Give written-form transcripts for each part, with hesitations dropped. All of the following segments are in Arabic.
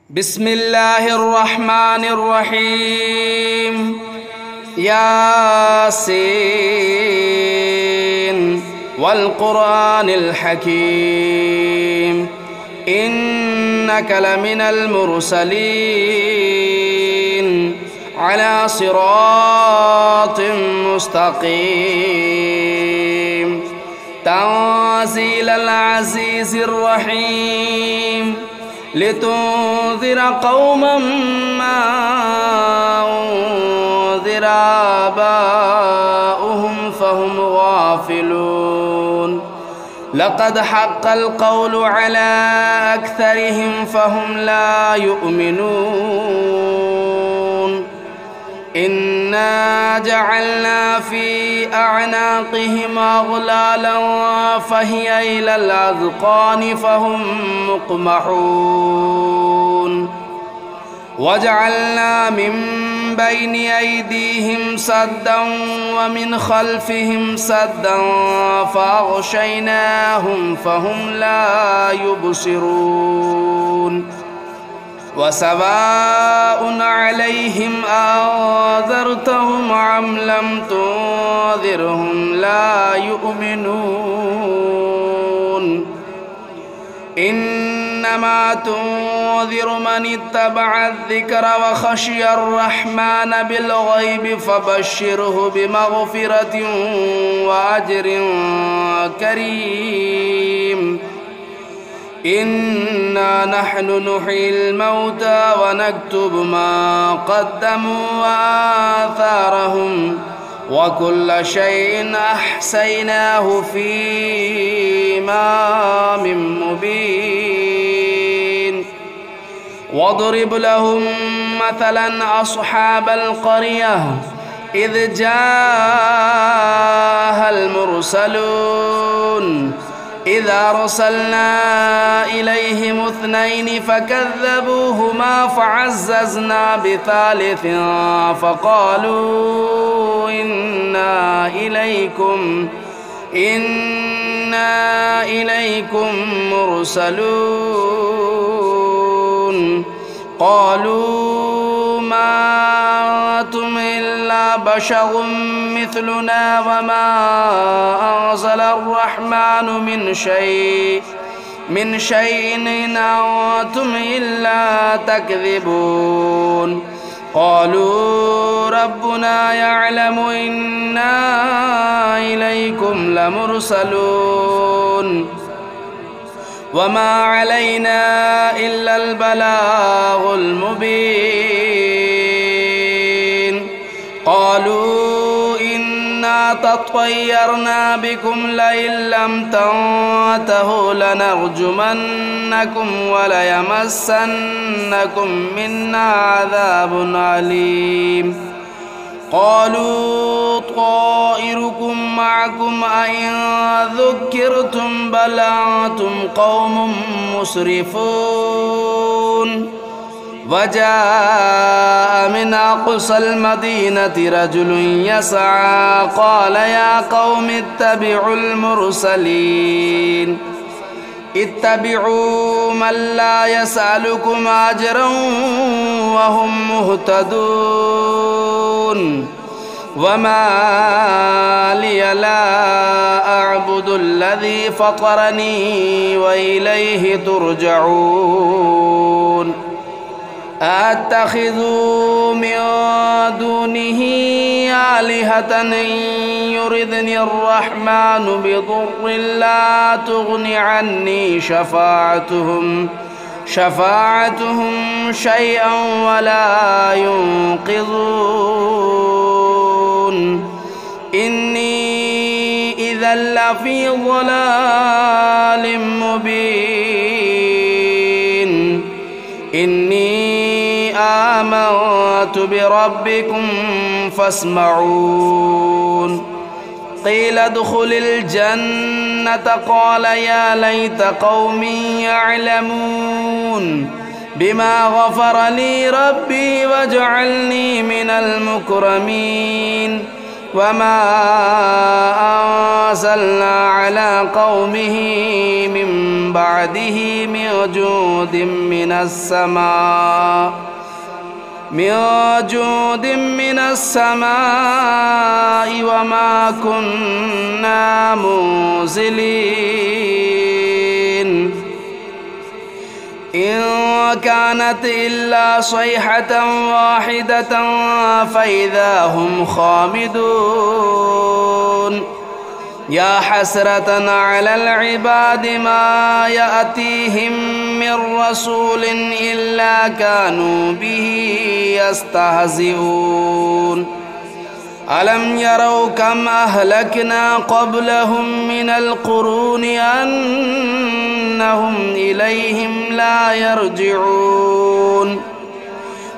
بسم الله الرحمن الرحيم. ياسين والقرآن الحكيم إنك لمن المرسلين على صراط مستقيم تنزيل العزيز الرحيم لتنذر قوما ما أنذر آباؤهم فهم غافلون لقد حق القول على أكثرهم فهم لا يؤمنون إنا جعلنا في أعناقهم أغلالا فهي إلى الأذقان فهم مقمحون وجعلنا من بين أيديهم سدا ومن خلفهم سدا فأغشيناهم فهم لا يبصرون وسواء عليهم أنذرتهم أم لم تنذرهم لا يؤمنون إنما تنذر من اتبع الذكر وخشي الرحمن بالغيب فبشره بمغفرة وأجر كريم إنا نحن نحيي الموتى ونكتب ما قدموا وآثارهم وكل شيء أحصيناه في إمام مبين واضرب لهم مثلا أصحاب القرية إذ جاءها المرسلون إذا أرسلنا إليهم اثنين فكذبوهما فعززنا بثالث فقالوا إنا إليكم مرسلون قالوا ما أنتم إلا بشر مثلنا وما أنزل الرحمن من شيء إن أنتم إلا تكذبون قالوا ربنا يعلم إنا إليكم لمرسلون وما علينا إلا البلاغ المبين قالوا إنا تطيرنا بكم لئن لم تنتهوا لنرجمنكم وليمسنكم منا عذاب أليم قالوا طائركم معكم أئن ذكرتم بل أنتم قوم مسرفون وجاء من أقصى المدينة رجل يسعى قال يا قوم اتبعوا المرسلين اتبعوا من لا يسألكم أجرا وهم مهتدون وما لي لا أعبد الذي فطرني وإليه ترجعون أتخذوا من دونه آلهة إن يردني الرحمن بضر لا تغن عني شفاعتهم شيئا ولا ينقذون إني إذا لفي ضلال مبين إني آمنت بربكم فاسمعون قيل ادخل الجنة قال يا ليت قومي يعلمون بما غفر لي ربي وجعلني من المكرمين وما أنزلنا على قومه من بعده من جود من السماء وما كنا منزلين إن كانت إلا صيحة واحدة فإذا هم خامدون يا حسرة على العباد ما يأتيهم من رسول إلا كانوا به يستهزئون ألم يروا كم أهلكنا قبلهم من القرون أنهم إليهم لا يرجعون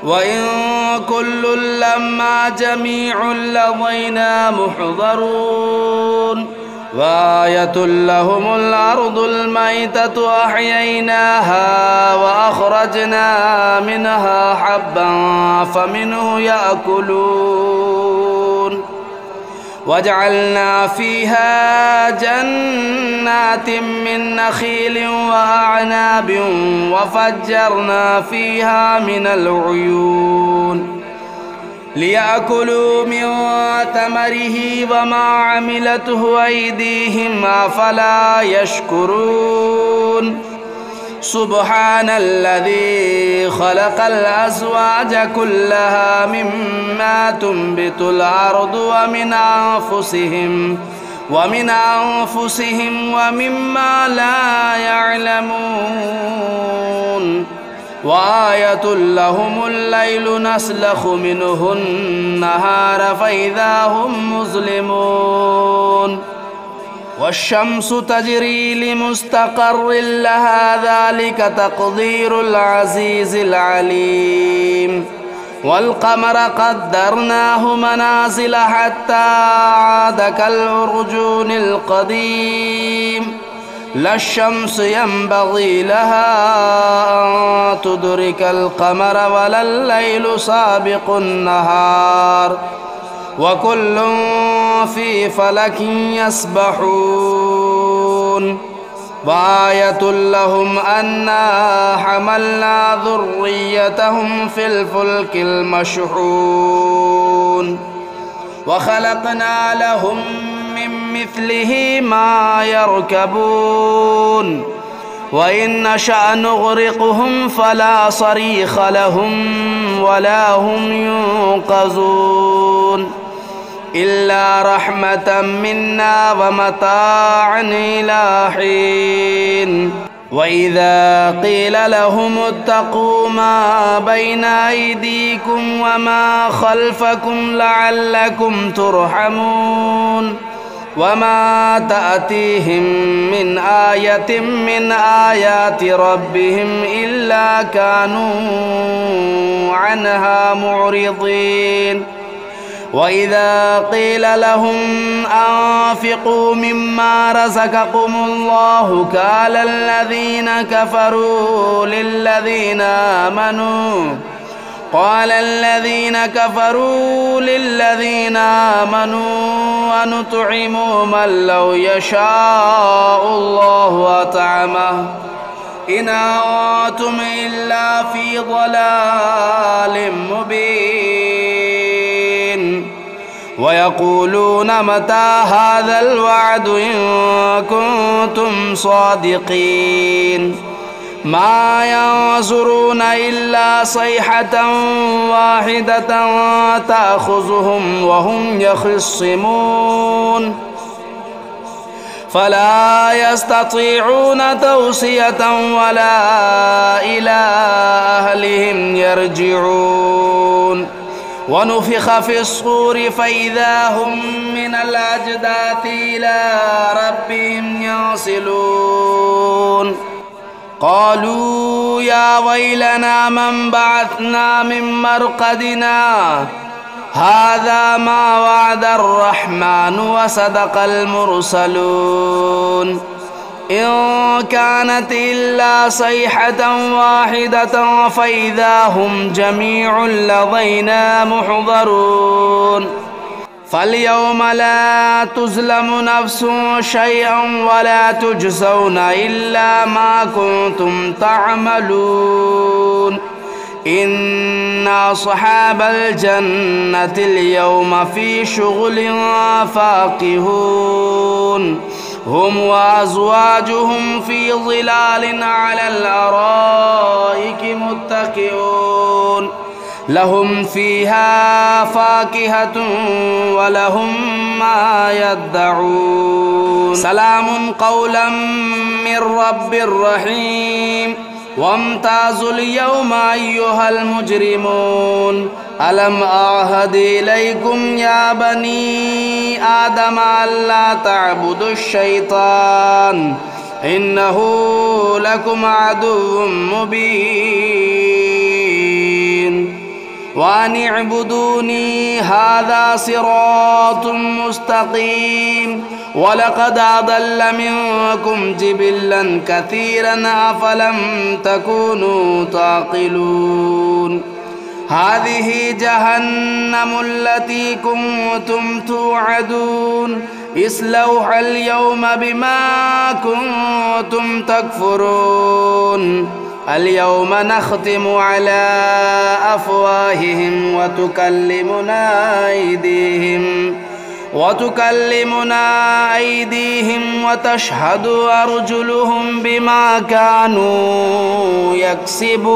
وإن كل لما جميع لدينا محضرون وآية لهم الأرض الميتة أحييناها وأخرجنا منها حبا فمنه يأكلون وجعلنا فيها جنات من نخيل وأعناب وفجرنا فيها من العيون ليأكلوا من ثمره وما عملته أيديهم أفلا يشكرون سبحان الذي خلق الأزواج كلها مما تنبت الأرض ومن أنفسهم ومما لا يعلمون وآية لهم الليل نسلخ منه النهار فإذا هم مظلمون والشمس تجري لمستقر لها ذلك تقدير العزيز العليم والقمر قدرناه منازل حتى عاد كالعرجون القديم لا الشمس ينبغي لها أن تدرك القمر ولا الليل سابق النهار وكل في فلك يسبحون وآية لهم أنا حملنا ذريتهم في الفلك المشحون وخلقنا لهم من مثله ما يركبون وإن نشأ نغرقهم فلا صريخ لهم ولا هم ينقذون إلا رحمة منا ومتاعا إلى حين وإذا قيل لهم اتقوا ما بين أيديكم وما خلفكم لعلكم ترحمون وما تأتيهم من آية من آيات ربهم إلا كانوا عنها معرضين وإذا قيل لهم أنفقوا مما رزقكم الله قال الذين كفروا للذين آمنوا ونطعم من لو يشاء الله أطعمه إن أنتم إلا في ضلال مبين ويقولون متى هذا الوعد إن كنتم صادقين ما ينظرون إلا صيحة واحدة تأخذهم وهم يخصمون فلا يستطيعون توصية ولا إلى أهلهم يرجعون ونفخ في الصور فإذا هم من الأجداث إلى ربهم ينسلون قالوا يا ويلنا من بعثنا من مرقدنا هذا ما وعد الرحمن وصدق المرسلون إن كانت إلا صيحة واحدة فإذا هم جميع لدينا محضرون فاليوم لا تظلم نفس شيئا ولا تجزون إلا ما كنتم تعملون إن أصحاب الجنة اليوم في شغل فاكهون هم وأزواجهم في ظلال على الأرائك متكئون لهم فيها فاكهة ولهم ما يدعون سلام قولا من رب رحيم وامتازوا اليوم أيها المجرمون ألم أعهد إليكم يا بني آدم ألا تعبدوا الشيطان إنه لكم عدو مبين وأن اعبدوني هذا صراط مستقيم ولقد أضل منكم جبلا كثيرا أفلم تكونوا تعقلون هذه جهنم التي كنتم توعدون اصلوها اليوم بما كنتم تكفرون اليوم نختم على أفواههم وتكلمنا أيديهم وتشهد أرجلهم بما كانوا يكسبون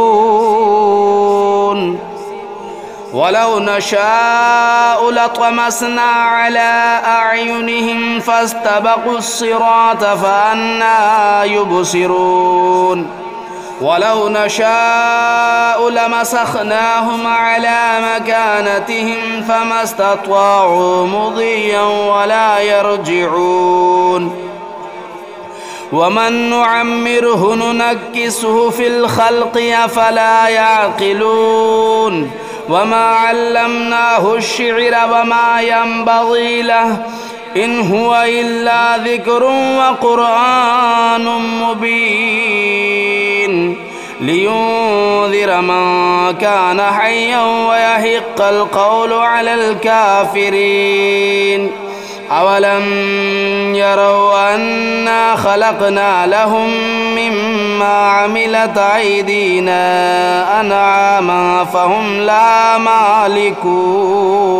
ولو نشاء لطمسنا على أعينهم فاستبقوا الصراط فأنى يبصرون ولو نشاء لمسخناهم على مكانتهم فما استطاعوا مضيا ولا يرجعون ومن نعمره ننكسه في الخلق أفلا يعقلون وما علمناه الشعر وما ينبغي له إن هو إلا ذكر وقرآن مبين لينذر من كان حيا ويحق القول على الكافرين أولم يروا أنا خلقنا لهم مما عملت أيدينا أنعاما فهم لا مالكون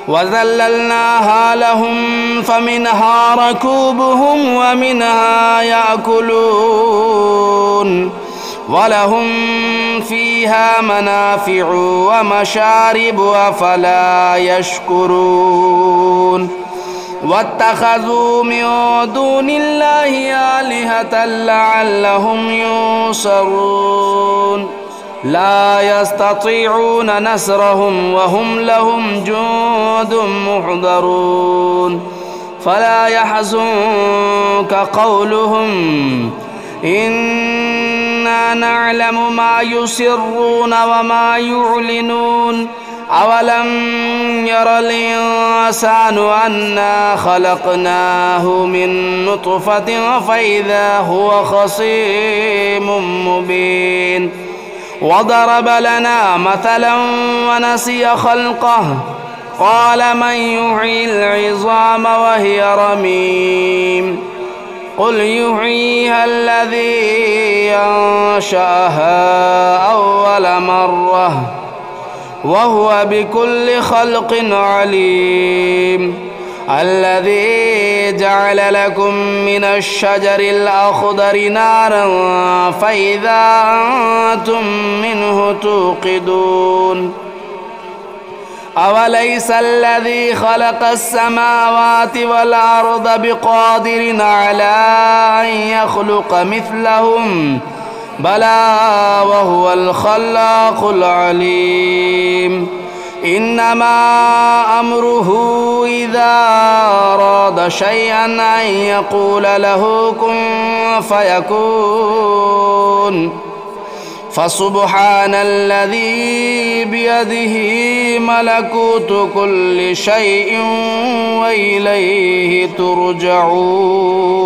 وذللناها لهم فمنها ركوبهم ومنها يأكلون ولهم فيها منافع ومشارب أفلا يشكرون واتخذوا من دون الله آلهة لعلهم ينصرون لا يستطيعون نصرهم وهم لهم جند محضرون فلا يحزنك قولهم إنا نعلم ما يسرون وما يعلنون أولم ير الإنسان أنا خلقناه من نطفة فإذا هو خصيم مبين وضرب لنا مثلا ونسي خلقه قال من يحيي العظام وهي رميم قل يحييها الذي أنشأها أول مرة وهو بكل خلق عليم الذي جعل لكم من الشجر الأخضر نارا فإذا أنتم منه توقدون أوليس الذي خلق السماوات والأرض بقادر على أن يخلق مثلهم بلى وهو الخلاق العليم إنما أمره إذا أراد شيئا أن يقول له كن فيكون فسبحان الذي بيده ملكوت كل شيء وإليه ترجعون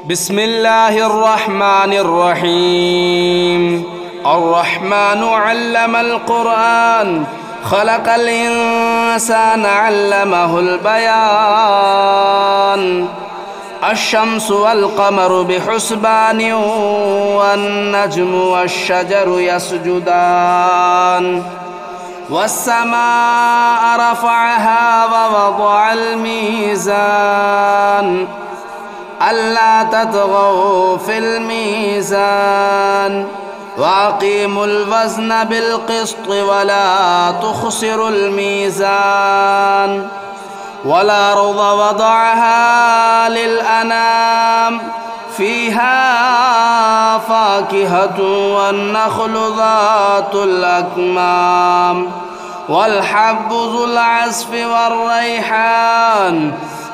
بسم الله الرحمن الرحيم الرحمن علم القرآن خلق الإنسان علمه البيان الشمس والقمر بحسبان والنجم والشجر يسجدان والسماء رفعها ووضع الميزان ألا تطغوا في الميزان وأقيموا الوزن بالقسط ولا تخسروا الميزان والأرض وضعها للأنام فيها فاكهة والنخل ذات الأكمام والحب ذو العصف والريحان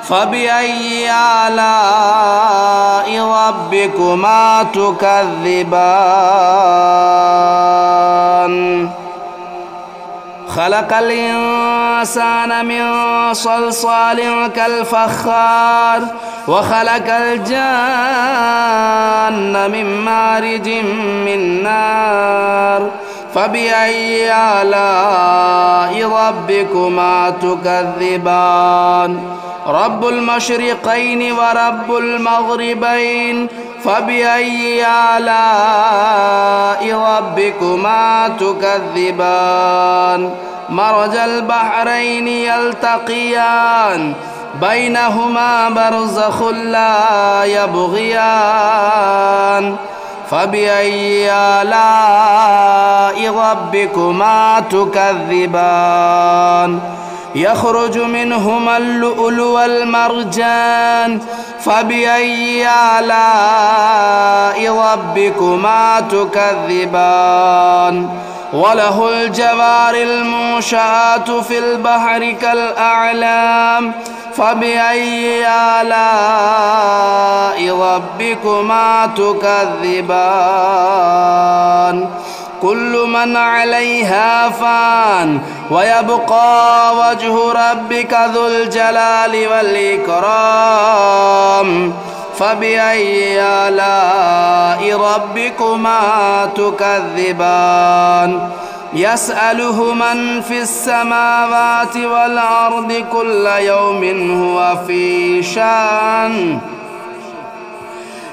فبأي آلاء ربكما تكذبان خلق الإنسان من صلصال كالفخار وخلق الجان من مارج من نار فبأي آلاء ربكما تكذبان رب المشرقين ورب المغربين فبأي آلاء ربكما تكذبان مرج البحرين يلتقيان بينهما برزخ لا يبغيان فبأي آلاء ربكما تكذبان يخرج منهما اللؤلؤ والمرجان فبأي آلاء ربكما تكذبان وله الجوار المنشآت في البحر كالأعلام فبأي آلاء ربكما تكذبان كل من عليها فان ويبقى وجه ربك ذو الجلال والإكرام فبأي آلاء ربكما تكذبان يسأله من في السماوات والأرض كل يوم هو في شأن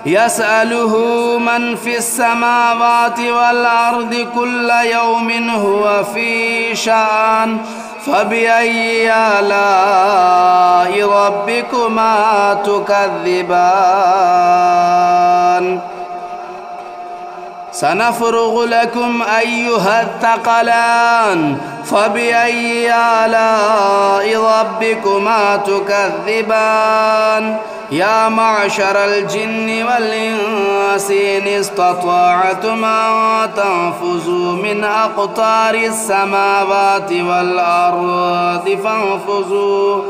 يسأله من في السماوات والأرض كل يوم هو في شأن فبأي آلاء ربكما تكذبان سنفرغ لكم أيها الثقلان فبأي آلاء ربكما تكذبان يا معشر الجن والإنس إن استطعتم أن تنفذوا من أقطار السماوات والأرض فانفذوا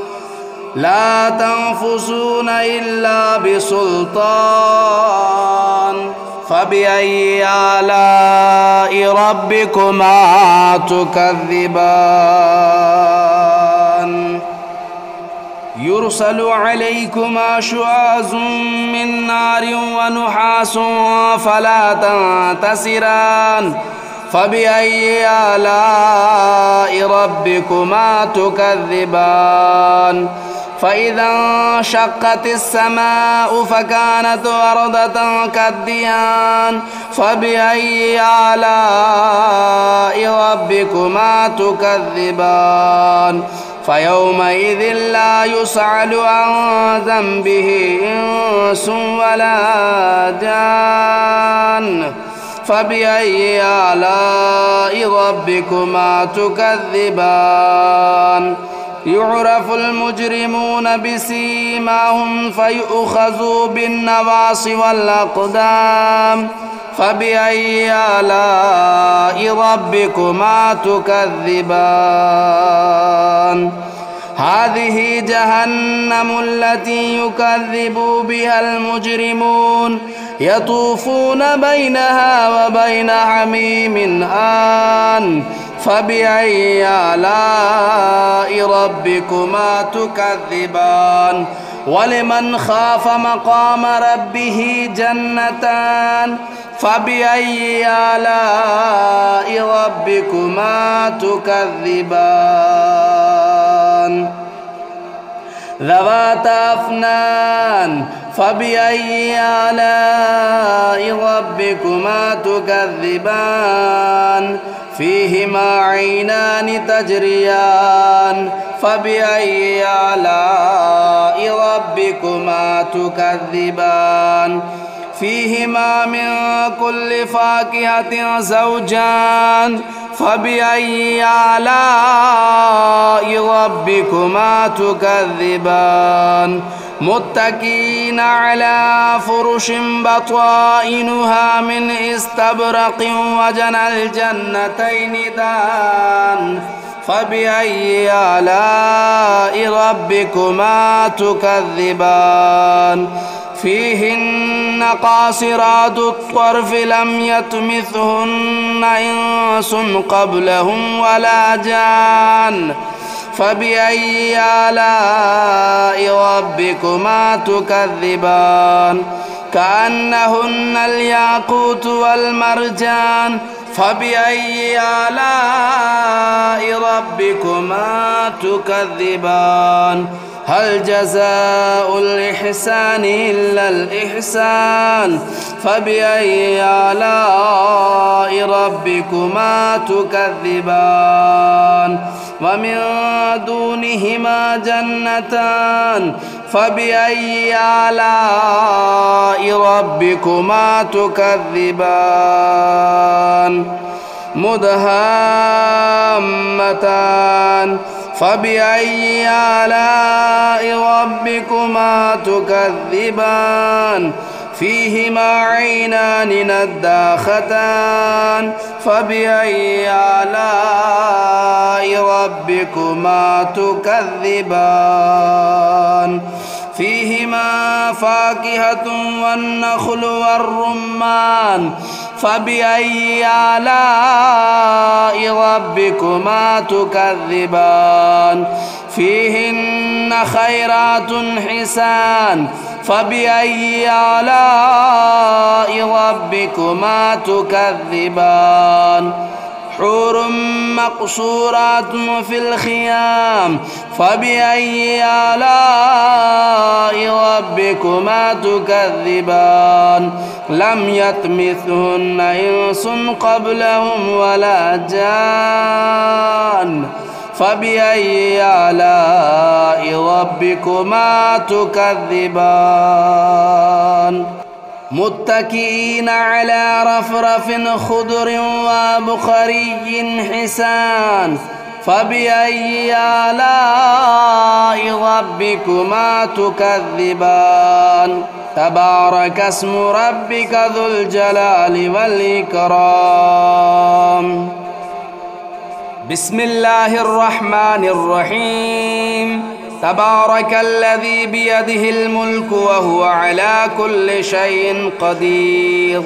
لا تنفذون إلا بسلطان فبأي آلاء ربكما تكذبان يرسل عليكما شواظ من نار ونحاس فلا تنتصران فبأي آلاء ربكما تكذبان فإذا انشقت السماء فكانت وردة كالدهان فبأي آلاء ربكما تكذبان فيومئذ لا يسأل عن ذنبه إنس ولا جان فبأي آلاء ربكما تكذبان يعرف المجرمون بسيماهم فيؤخذوا بالنواصي والأقدام فبأي آلاء ربكما تكذبان هذه جهنم التي يكذب بها المجرمون يطوفون بينها وبين حميم آن فبأي آلاء ربكما تكذبان ولمن خاف مقام ربه جنتان فبأي آلاء ربكما تكذبان ذواتا أفنان فبأي آلاء ربكما تكذبان فيهما عينان تجريان فبأي آلاء ربكما تكذبان فيهما من كل فاكهة زوجان فبأي آلاء ربكما تكذبان متكئين على فرش بطائنها من استبرق وجنى الجنتين دان فبأي آلاء ربكما تكذبان فيهن قاصرات الطرف لم يطمثهن إنس قبلهم ولا جان فبأي آلاء ربكما تكذبان كأنهن الياقوت والمرجان فبأي آلاء ربكما تكذبان هل جزاء الإحسان إلا الإحسان فبأي آلاء ربكما تكذبان ومن دونهما جنتان فبأي آلاء ربكما تكذبان مدهامتان فبأي آلاء ربكما تكذبان فيهما عينان نداختان فبأي آلاء ربكما تكذبان فيهما فاكهة والنخل والرمان فبأي آلاء ربكما تكذبان فيهن خيرات حسان فبأي آلاء ربكما تكذبان حور مقصورات في الخيام فبأي آلاء ربكما تكذبان لم يطمثهن إنس قبلهم ولا جان فبأي آلاء ربكما تكذبان متكئين على رفرف خضر وبخري حسان فبأي آلاء ربكما تكذبان تبارك اسم ربك ذو الجلال والإكرام بسم الله الرحمن الرحيم تبارك الذي بيده الملك وهو على كل شيء قدير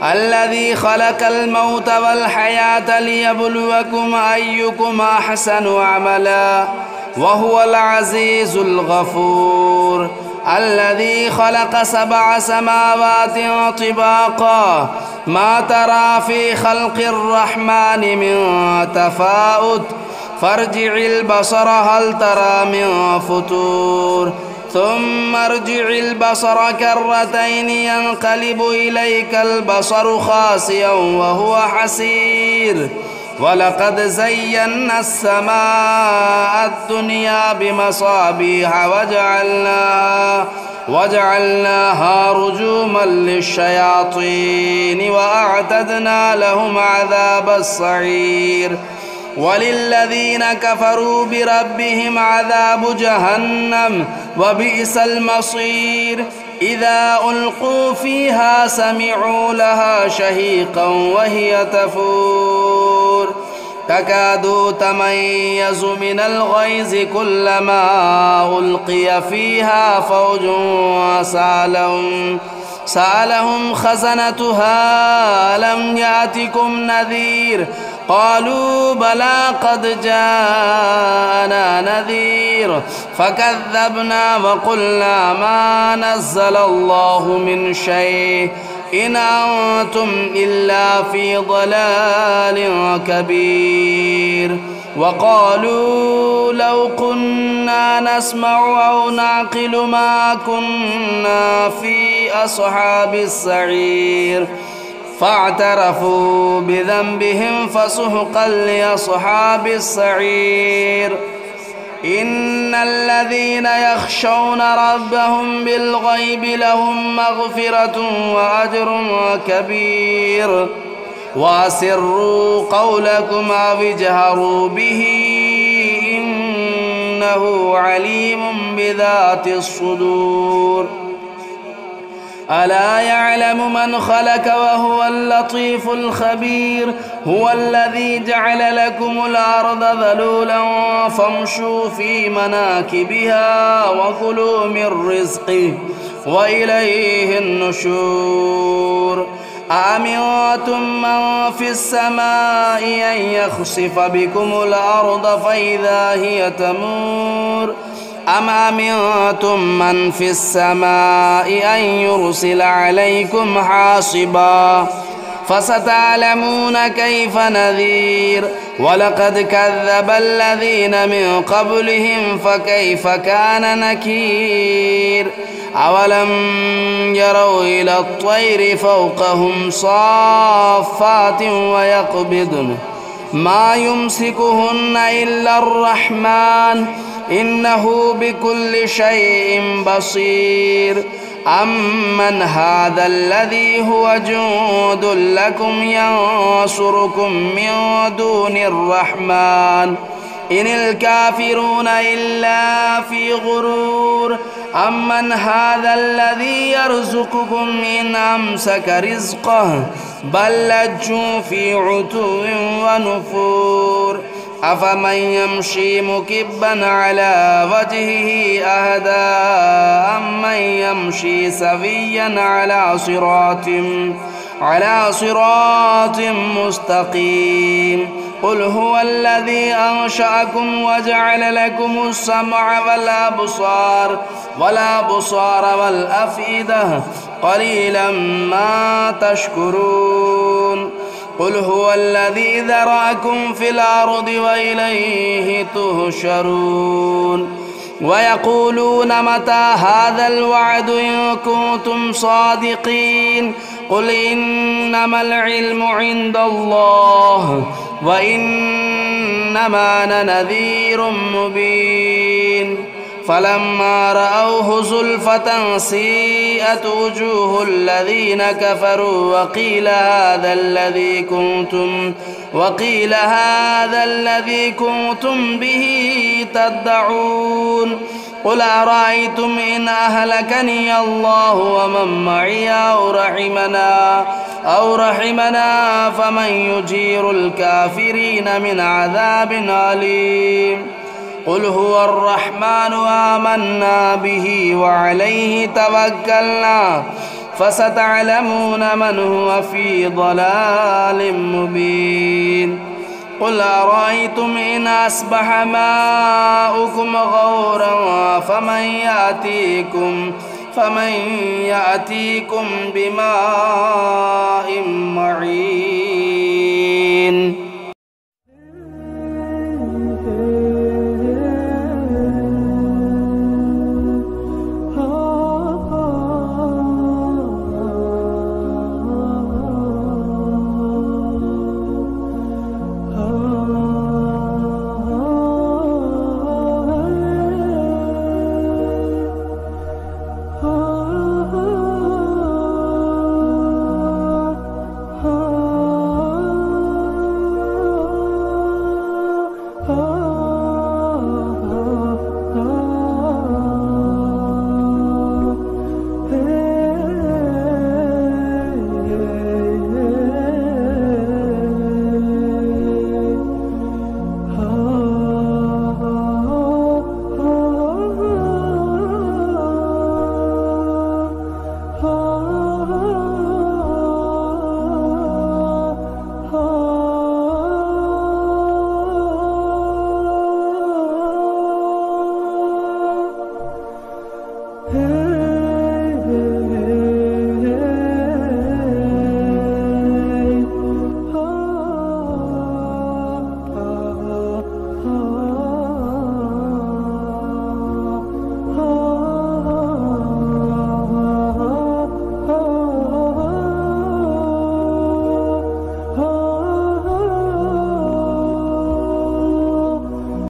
الذي خلق الموت والحياة ليبلوكم أيكم أحسن عملا وهو العزيز الغفور الذي خلق 7 سماوات طباقا ما ترى في خلق الرحمن من تفاؤت فارجع البصر هل ترى من فتور ثم ارجع البصر كرتين ينقلب إليك البصر خاسئا وهو حسير ولقد زينا السماء الدنيا بمصابيح وجعلناها رجوما للشياطين وأعتدنا لهم عذاب السعير وللذين كفروا بربهم عذاب جهنم وبئس المصير إذا ألقوا فيها سمعوا لها شهيقا وهي تفور تكاد تميز من الغيظ كلما ألقي فيها فوج سألهم خزنتها ألم يأتكم نذير قالوا بلى قد جاءنا نذير فكذبنا وقلنا ما نزل الله من شيء إن أنتم إلا في ضلال كبير. وقالوا لو كنا نسمع أو نعقل ما كنا في أصحاب السعير فاعترفوا بذنبهم فسحقا لأصحاب السعير. إن الذين يخشون ربهم بالغيب لهم مغفرة وأجر كبير. وأسروا قولكم أو اجهروا به إنه عليم بذات الصدور. ألا يعلم من خلق وهو اللطيف الخبير. هو الذي جعل لكم الأرض ذلولا فامشوا في مناكبها وكلوا من رزقه وإليه النشور. أأمنتم من في السماء أن يخسف بكم الأرض فإذا هي تمور أم أمنتم من في السماء أن يرسل عليكم حاصبا فستعلمون كيف نذير. ولقد كذب الذين من قبلهم فكيف كان نكير. أولم يروا إلى الطير فوقهم صافات ويقبضن ما يمسكهن إلا الرحمن إنه بكل شيء بصير. أمن هذا الذي هو جند لكم ينصركم من دون الرحمن إن الكافرون إلا في غرور. أمن هذا الذي يرزقكم إن أمسك رزقه بل لجوا في عتو ونفور. أفمن يمشي مكبا على وجهه أهدى أمن يمشي سويا على صراط مستقيم. قل هو الذي أنشأكم وجعل لكم السمع والأبصار والأفئدة قليلا ما تشكرون. قل هو الذي ذرأكم في الأرض وإليه تهشرون. ويقولون متى هذا الوعد إن كنتم صادقين. قل إنما العلم عند الله وإنما أنا نذير مبين. فلما رأوه زلفة سيئت وجوه الذين كفروا وقيل هذا الذي كنتم به تدعون. قل أرأيتم إن أهلكني الله ومن معي أو رحمنا فمن يجير الكافرين من عذاب أليم. قل هو الرحمن آمنا به وعليه توكلنا فستعلمون من هو في ضلال مبين. قل أرأيتم إن أصبح ماؤكم غورا فمن يأتيكم بماء معين.